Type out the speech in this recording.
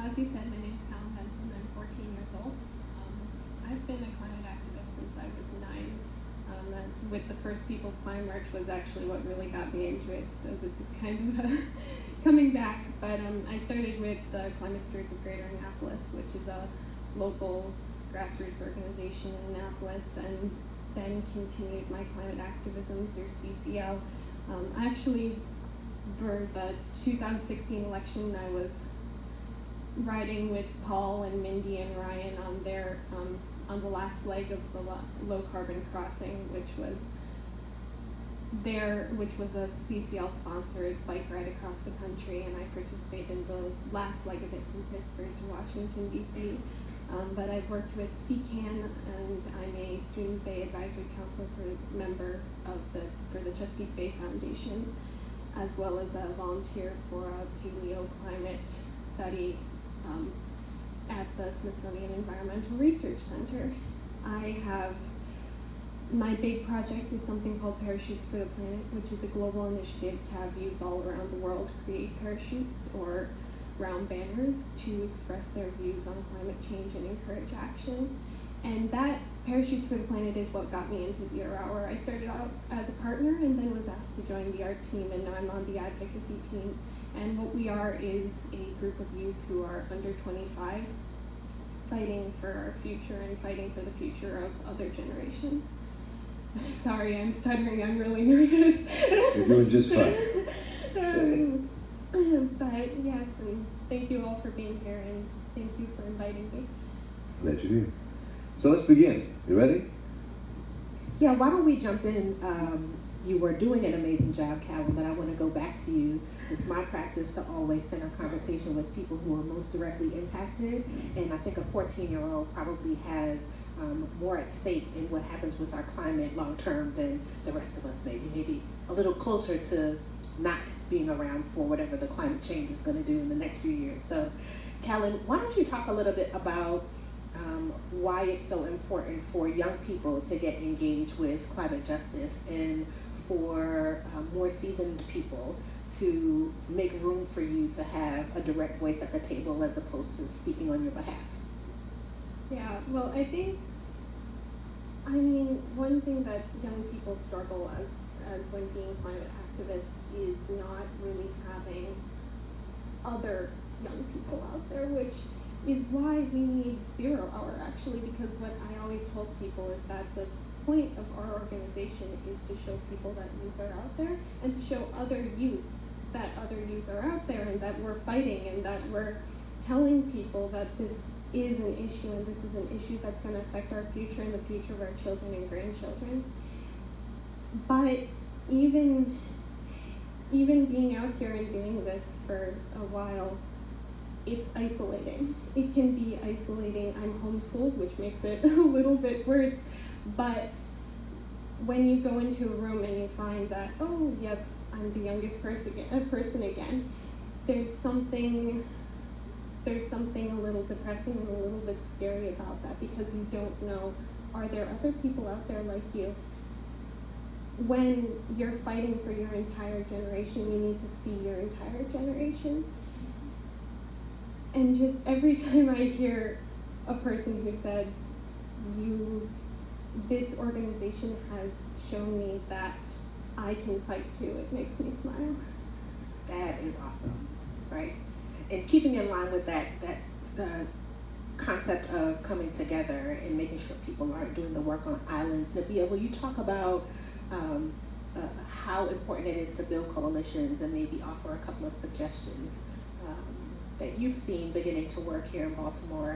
as you said, my name's Kallan Benson. I'm 14 years old. I've been a climate activist since I was 9. With the first People's Climate March was actually what really got me into it. So this is kind of coming back. But I started with the Climate Stewards of Greater Annapolis, which is a local grassroots organization in Annapolis, and then continued my climate activism through CCL. Actually, for the 2016 election, I was riding with Paul and Mindy and Ryan on their on the last leg of the low carbon crossing, which was a CCL sponsored bike ride across the country, and I participated in the last leg of it from Pittsburgh to Washington DC. But I've worked with CCAN, and I'm a Student Bay Advisory Council member for the Chesapeake Bay Foundation, as well as a volunteer for a paleoclimate study at the Smithsonian Environmental Research Center. My big project is something called Parachutes for the Planet, which is a global initiative to have youth all around the world create parachutes or brown banners to express their views on climate change and encourage action. And that Parachutes for the Planet is what got me into Zero Hour. I started out as a partner and then was asked to join the art team, and now I'm on the advocacy team. And what we are is a group of youth who are under 25, fighting for our future and fighting for the future of other generations. Sorry, I'm stuttering, I'm really nervous. You're doing just fine. But yes, and thank you all for being here, and thank you for inviting me. Glad you're here. So let's begin. You ready? Yeah, why don't we jump in? You were doing an amazing job, Calvin, but I want to go back to you. It's my practice to always center conversation with people who are most directly impacted, and I think a 14-year-old probably has more at stake in what happens with our climate long-term than the rest of us maybe a little closer to not being around for whatever the climate change is going to do in the next few years. So, Kallan, why don't you talk a little bit about why it's so important for young people to get engaged with climate justice, and for more seasoned people to make room for you to have a direct voice at the table as opposed to speaking on your behalf? Yeah, well, one thing that young people struggle as when being climate activists is not really having other young people out there, which is why we need Zero Hour, actually, because what I always told people is that the point of our organization is to show people that youth are out there, and to show other youth that other youth are out there, and that we're fighting, and that we're telling people that this is an issue, and this is an issue that's going to affect our future and the future of our children and grandchildren. But even being out here and doing this for a while, it's isolating. It can be isolating. I'm homeschooled, which makes it a little bit worse. But when you go into a room and you find that, oh yes, I'm the youngest person again, there's something a little depressing and a little bit scary about that, because you don't know, are there other people out there like you? When you're fighting for your entire generation, you need to see your entire generation. And just every time I hear a person who said, this organization has shown me that I can fight too, it makes me smile. That is awesome, right? And keeping in line with that concept of coming together and making sure people aren't doing the work on islands. Nabia, will you talk about how important it is to build coalitions, and maybe offer a couple of suggestions that you've seen beginning to work here in Baltimore